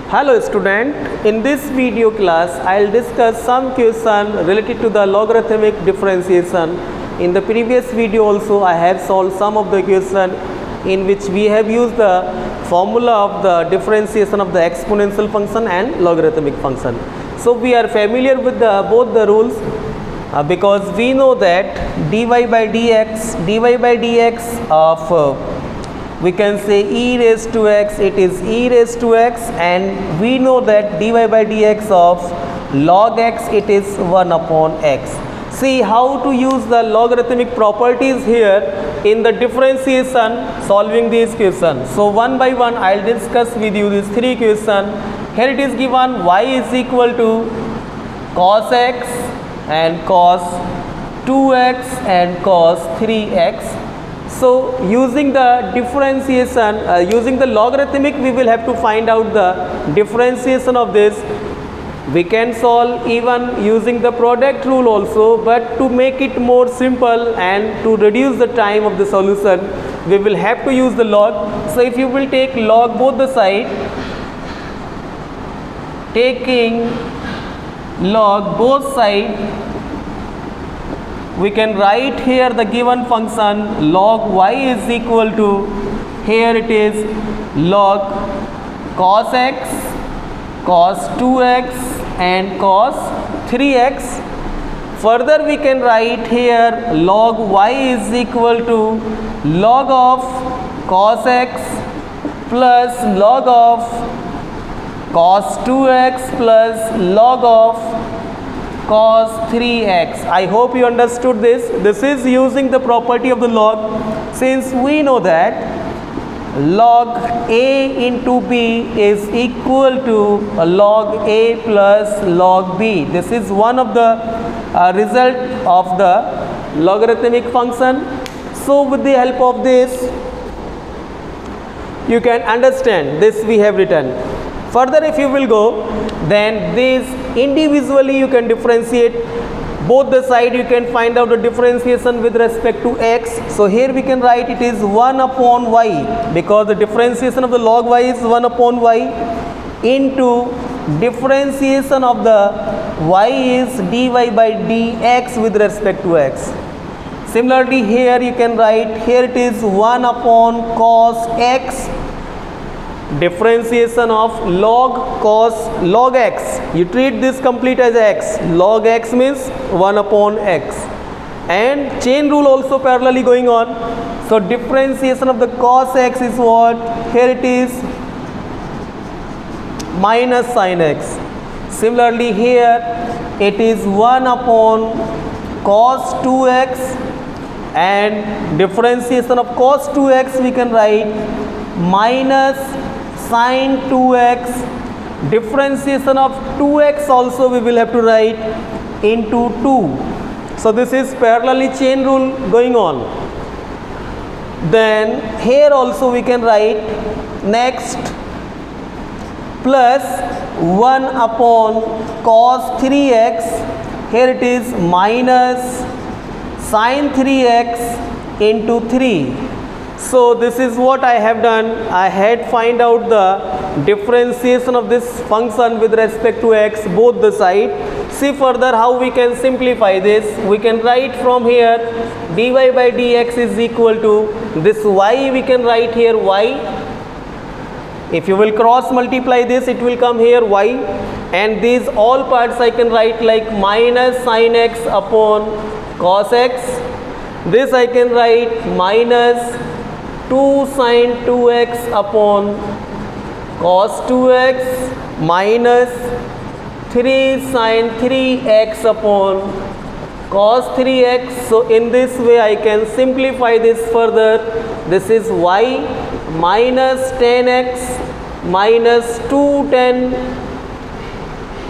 Hello student, in this video class I will discuss some question related to the logarithmic differentiation. In the previous video also I have solved some of the question in which we have used the formula of the differentiation of the exponential function and logarithmic function. So we are familiar with both the rules because we know that dy by dx of we can say e raised to x, it is e raised to x, and we know that dy by dx of log x, it is 1 upon x. See how to use the logarithmic properties here in the differentiation solving these questions. So one by one I will discuss with you these three questions. Here it is given y is equal to cos x and cos 2x and cos 3x. So using the differentiation, using the logarithmic, we will have to find out the differentiation of this. We can solve even using the product rule also, but to make it more simple and to reduce the time of the solution, we will have to use the log. So if you will take log both the side, taking log both side, we can write here the given function log y is equal to, here it is log cos x, cos 2x and cos 3x. Further we can write here log y is equal to log of cos x plus log of cos 2x plus log of cos 3x. I hope you understood this. This is using the property of the log, since we know that log a into b is equal to log a plus log b. This is one of the result of the logarithmic function. So with the help of this you can understand this we have written. Further if you will go, then this individually you can differentiate both the side, you can find out the differentiation with respect to x. So here we can write it is 1 upon y, because the differentiation of the log y is 1 upon y, into differentiation of the y is dy by dx with respect to x. Similarly here you can write, here it is 1 upon cos x, differentiation of log cos log x, you treat this complete as x, log x means 1 upon x, and chain rule also parallelly going on. So differentiation of the cos x is what, here it is minus sin x. Similarly here it is 1 upon cos 2x, and differentiation of cos 2x we can write minus sin 2x, differentiation of 2x also we will have to write into 2. So this is parallelly chain rule going on. Then here also we can write next plus 1 upon cos 3x, here it is minus sin 3x into 3. So this is what I have done. I had find out the differentiation of this function with respect to x both the side. See further how we can simplify this. We can write from here dy by dx is equal to this y, we can write here y. If you will cross multiply this, it will come here y, and these all parts I can write like minus sin x upon cos x. This I can write minus 2 sin 2x upon cos 2x minus 3 sin 3x upon cos 3x. So in this way I can simplify this further. This is y minus 10x minus 2 10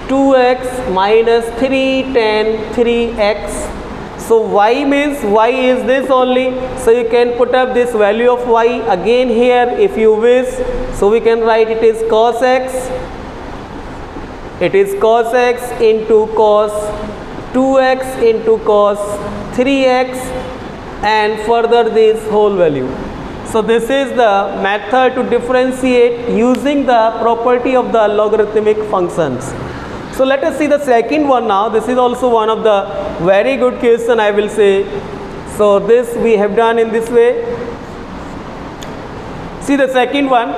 2x minus 3 10 3x. So y means y is this only, so you can put up this value of y again here if you wish. So we can write it is cos x, it is cos x into cos 2x into cos 3x, and further this whole value. So this is the method to differentiate using the property of the logarithmic functions. So let us see the second one now. This is also one of the very good question, I will say. So this we have done in this way. See the second one.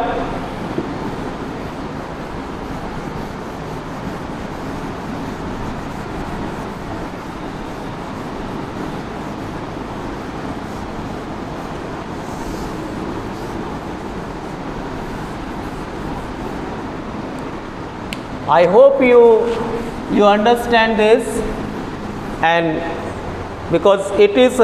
I hope you understand this, and because it is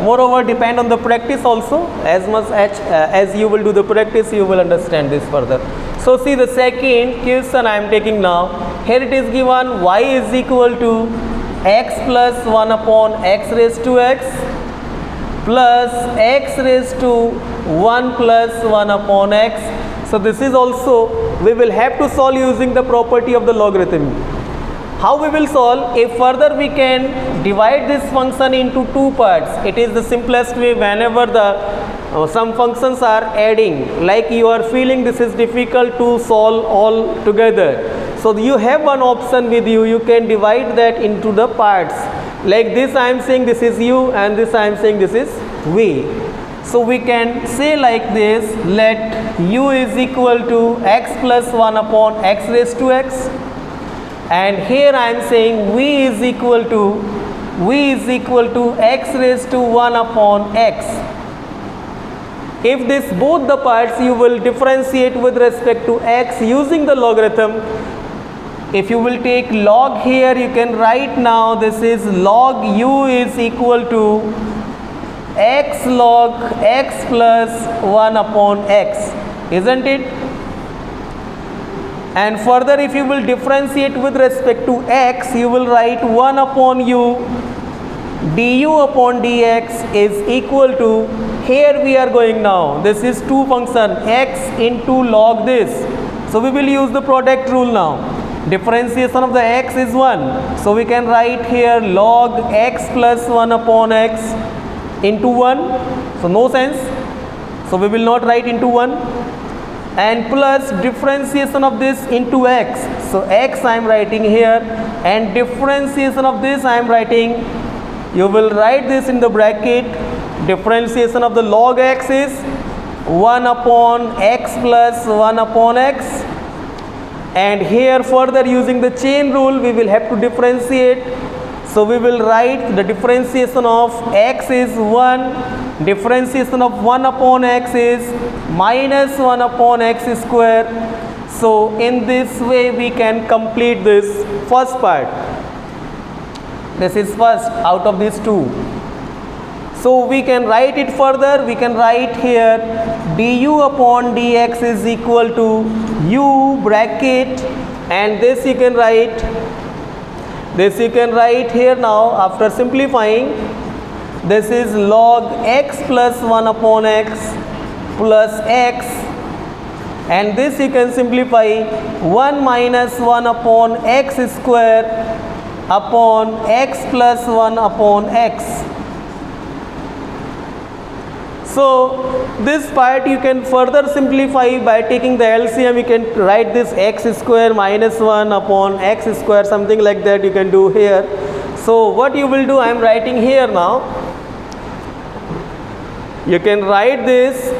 moreover depend on the practice also. As much as you will do the practice, you will understand this further. So see the second question I am taking now. Here it is given y is equal to x plus 1 upon x raised to x plus x raised to 1 plus 1 upon x. So this is also we will have to solve using the property of the logarithm. How we will solve? If further we can divide this function into two parts. It is the simplest way whenever the some functions are adding, like you are feeling this is difficult to solve all together. So you have one option with you, you can divide that into the parts. Like this I am saying this is u and this I am saying this is v. So we can say like this, let u is equal to x plus 1 upon x raised to x, and here I am saying v is equal to x raised to 1 upon x. If this both the parts you will differentiate with respect to x using the logarithm. If you will take log here, you can write now this is log u is equal to x log x plus 1 upon x, isn't it? And further if you will differentiate with respect to x, you will write 1 upon u du upon dx is equal to, here we are going now, this is two function x into log this. So we will use the product rule now. Differentiation of the x is 1. So we can write here log x plus 1 upon x into 1. So no sense. So we will not write into 1. And plus differentiation of this into x. So x I am writing here, and differentiation of this I am writing. You will write this in the bracket. Differentiation of the log x is 1 upon x plus 1 upon x. And here further using the chain rule we will have to differentiate. So we will write the differentiation of x is 1, differentiation of 1 upon x is minus 1 upon x square. So in this way we can complete this first part. This is first out of these two. So we can write it further. We can write here du upon dx is equal to u bracket, and this you can write here now after simplifying. This is log x plus 1 upon x plus x, and this you can simplify 1 minus 1 upon x square upon x plus 1 upon x. So this part you can further simplify by taking the LCM. You can write this x square minus 1 upon x square, something like that you can do here. So what you will do, I am writing here now. You can write this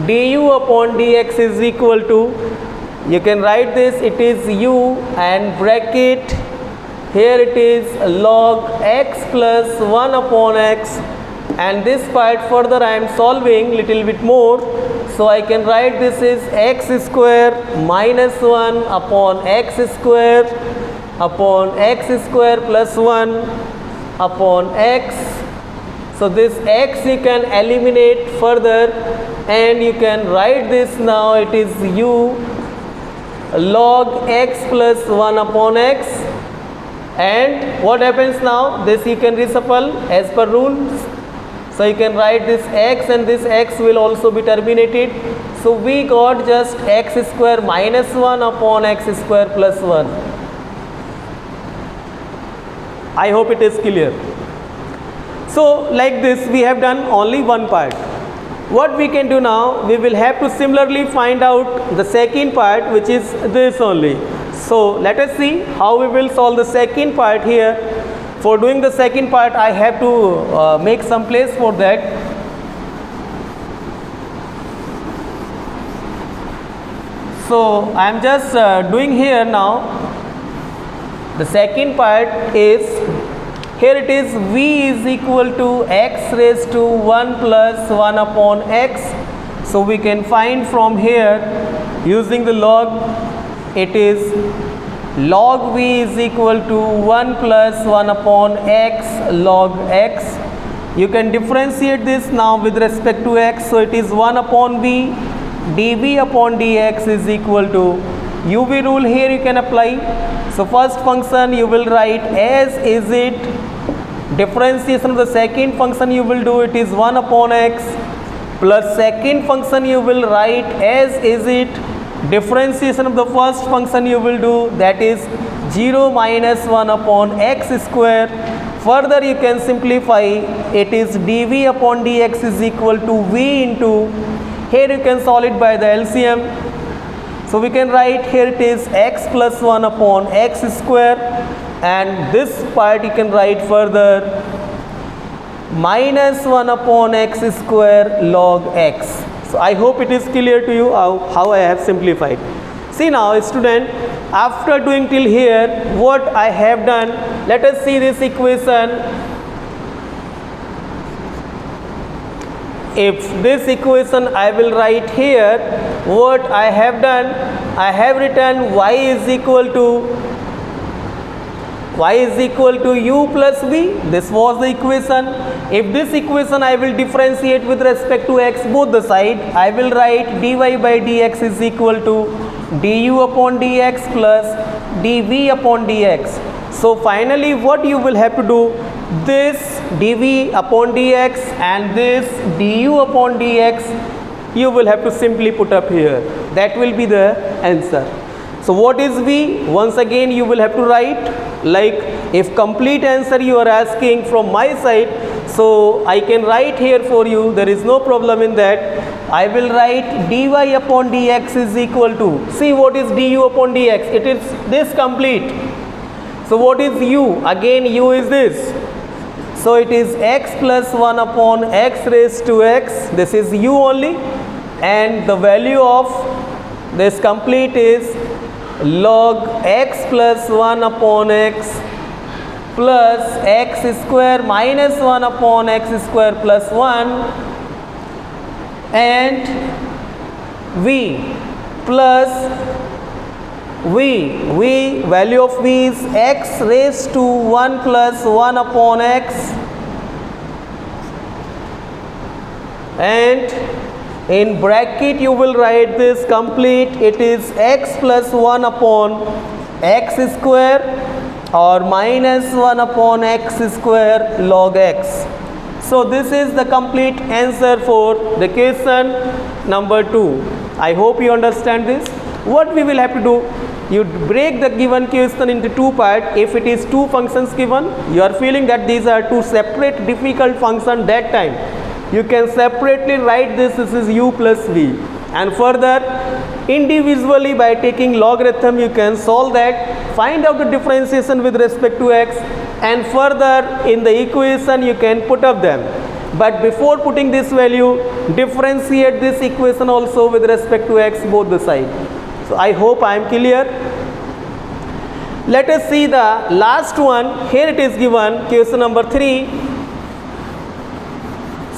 du upon dx is equal to, you can write this, it is u and bracket, here it is log x plus 1 upon x, and this part further I am solving little bit more. So I can write this is x square minus 1 upon x square plus 1 upon x. So this x you can eliminate further, and you can write this now, it is u log x plus 1 upon x. And what happens now, this you can reshuffle as per rules. So you can write this x, and this x will also be terminated. So we got just x square minus 1 upon x square plus 1. I hope it is clear. So like this we have done only one part. What we can do now, we will have to similarly find out the second part, which is this only. So let us see how we will solve the second part here. For doing the second part, I have to make some place for that. So I am just doing here now. The second part is, here it is v is equal to x raised to 1 plus 1 upon x. So we can find from here using the log, it is log v is equal to 1 plus 1 upon x log x. You can differentiate this now with respect to x. So it is 1 upon v, dv upon dx is equal to uv rule here you can apply. So first function you will write as is it, differentiation of the second function you will do, it is 1 upon x, plus second function you will write as is it, differentiation of the first function you will do, that is 0 minus 1 upon x square. Further you can simplify, it is dv upon dx is equal to v into, here you can solve it by the LCM. So we can write here it is x plus 1 upon x square, and this part you can write further minus 1 upon x square log x. So I hope it is clear to you how I have simplified. See now student, after doing till here, what I have done, let us see this equation. If this equation I will write here, what I have done, I have written y is equal to u plus v. This was the equation. If this equation I will differentiate with respect to x both the side, I will write dy by dx is equal to du upon dx plus dv upon dx. So finally what you will have to do, this dv upon dx and this du upon dx you will have to simply put up here. That will be the answer. So what is v? Once again you will have to write, like if complete answer you are asking from my side, so I can write here for you, there is no problem in that. I will write dy upon dx is equal to, see what is du upon dx, it is this complete. So what is u? Again u is this. So it is x plus 1 upon x raised to x, this is u only, and the value of this complete is log x plus 1 upon x plus x square minus 1 upon x square plus 1 and v plus v value of v is x raised to 1 plus 1 upon x, and in bracket you will write this complete, it is x plus 1 upon x square or minus 1 upon x square log x. So this is the complete answer for the question number 2. I hope you understand this. What we will have to do, you break the given question into two parts. If it is two functions given, you are feeling that these are two separate difficult functions, that time you can separately write this is u plus v, and further individually by taking logarithm you can solve that, find out the differentiation with respect to x, and further in the equation you can put up them. But before putting this value, differentiate this equation also with respect to x both the side. So I hope I am clear. Let us see the last one. Here it is given, question number 3.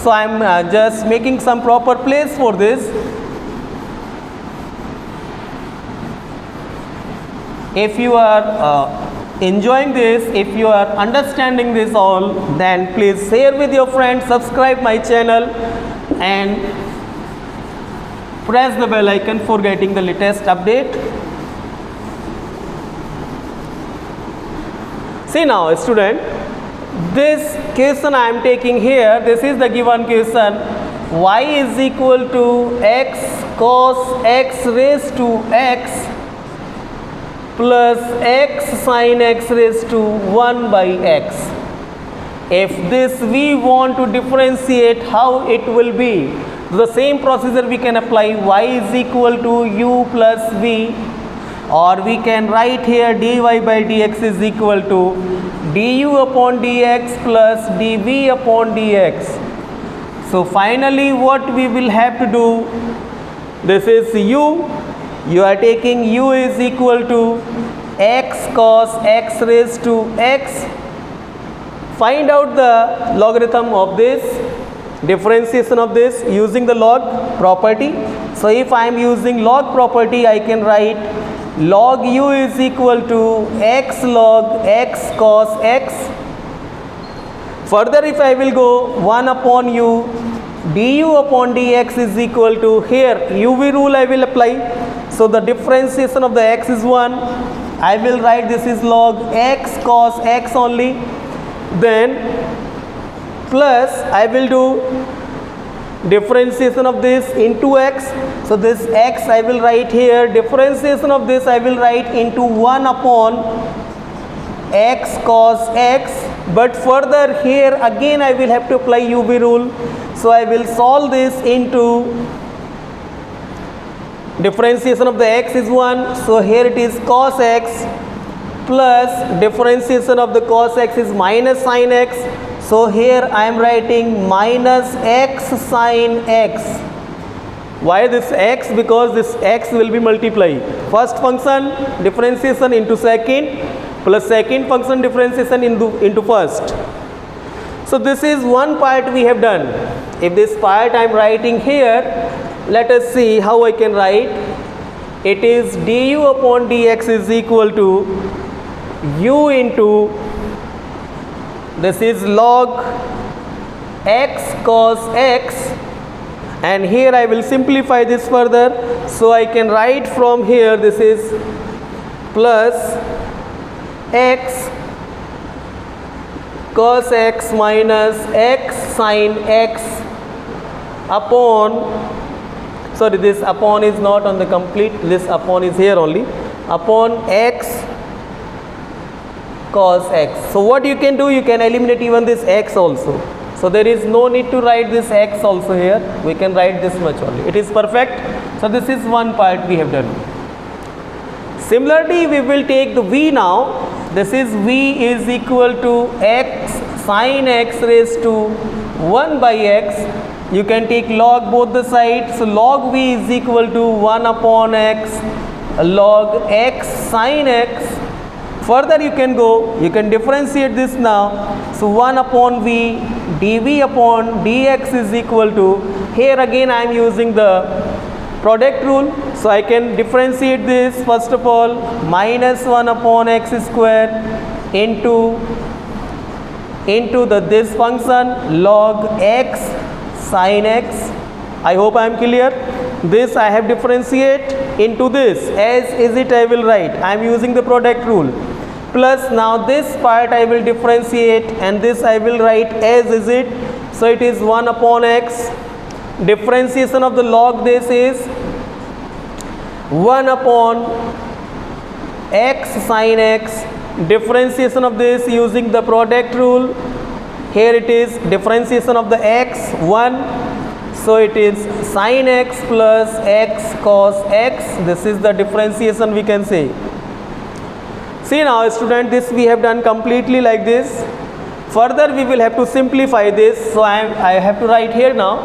So I am just making some proper place for this. If you are enjoying this, if you are understanding this all, then please share with your friends, subscribe my channel and press the bell icon for getting the latest update. See now student, this question I am taking here, this is the given question, y is equal to x cos x raised to x plus x sin x raised to 1 by x. If this we want to differentiate, how it will be? The same procedure we can apply. Y is equal to u plus v, or we can write here dy by dx is equal to du upon dx plus dv upon dx. So finally what we will have to do, this is u, you are taking u is equal to x cos x raised to x. Find out the logarithm of this, differentiation of this using the log property. So if I am using log property, I can write log u is equal to x log x cos x. Further if I will go 1 upon u, du upon dx is equal to, here uv rule I will apply. So the differentiation of the x is 1. I will write this is log x cos x only. Then plus I will do differentiation of this into x. So this x I will write here, differentiation of this I will write into 1 upon x cos x. But further here again I will have to apply uv rule. So I will solve this into differentiation of the x is 1. So here it is cos x plus differentiation of the cos x is minus sin x. So here I am writing minus x sin x. Why this x? Because this x will be multiplied. First function differentiation into second, plus second function differentiation into first. So this is one part we have done. If this part I am writing here, let us see how I can write. It is du upon dx is equal to u into, this is log x cos x, and here I will simplify this further. So I can write from here, this is plus x cos x minus x sin x upon, sorry this upon is not on the complete, this upon is here only, upon x cos x. So what you can do, you can eliminate even this x also. So there is no need to write this x also here, we can write this much only. It is perfect. So this is one part we have done. Similarly we will take the v now. This is v is equal to x sin x raised to 1 by x. You can take log both the sides. So log v is equal to 1 upon x log x sin x. Further you can go, you can differentiate this now. So 1 upon v dv upon dx is equal to, here again I am using the product rule. So I can differentiate this first of all, minus 1 upon x square into this function log x sin x. I hope I am clear. This I have differentiate into this, as is it I will write. I am using the product rule. Plus now this part I will differentiate, and this I will write as is it. So it is 1 upon x. Differentiation of the log this is 1 upon x sin x. Differentiation of this using the product rule. Here it is differentiation of the x 1. So it is sin x plus x cos x. This is the differentiation we can say. See now student, this we have done completely like this. Further we will have to simplify this. So I have to write here now.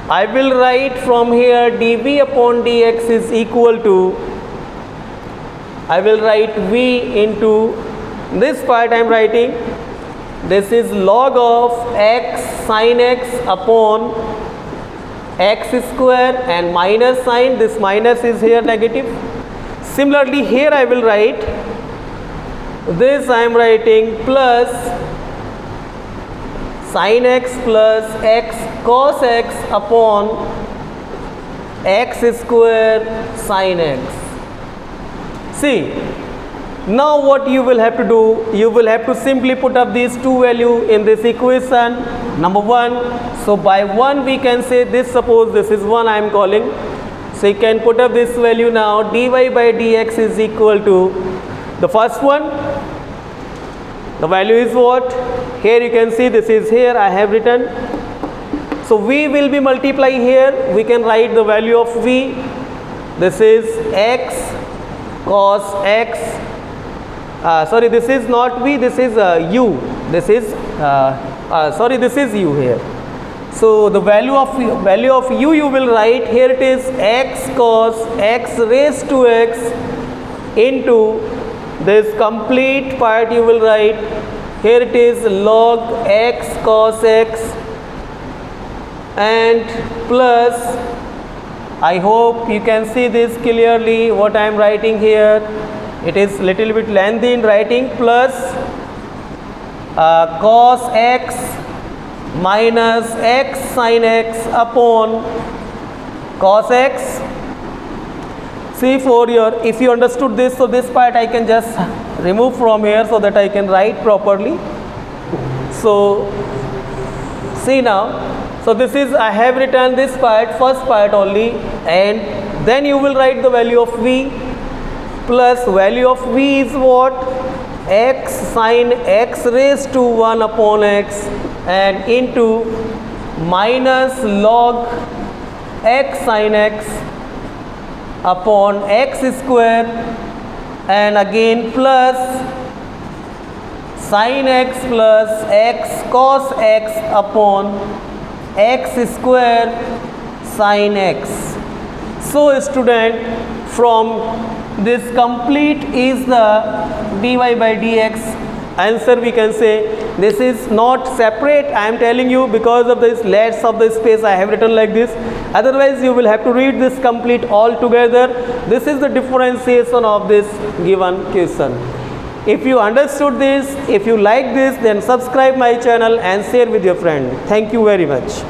I will write from here dv upon dx is equal to, I will write v into this part I am writing. This is log of x sin x upon x square and minus sign. This minus is here negative. Similarly here I will write, this I am writing plus sin x plus x cos x upon x square sin x. See, now what you will have to do, you will have to simply put up these two values in this equation. Number 1, so by 1 we can say this, suppose this is 1 I am calling. So you can put up this value now, dy by dx is equal to the first one. The value is what? Here you can see this is here I have written. So V will be multiplying here. We can write the value of V. This is x cos x. Sorry, this is not V. This is u. This is sorry, this is u here. So the value of u you will write here. It is x cos x raised to x into this complete part you will write here. It is log x cos x and plus, I hope you can see this clearly what I am writing here. It is little bit lengthy in writing, plus cos x minus x sin x upon cos x. See, for your, if you understood this, so this part I can just remove from here so that I can write properly. So see now, so this is, I have written this part, first part only, and then you will write the value of V. Plus value of V is what? X sin x raised to 1 upon x and into minus log x sin x upon x square, and again plus sin x plus x cos x upon x square sin x. So student, from this complete is the dy by dx answer. We can say this is not separate. I am telling you because of this length of the space I have written like this. Otherwise you will have to read this complete all together. This is the differentiation of this given question. If you understood this, if you like this, then subscribe my channel and share with your friend. Thank you very much.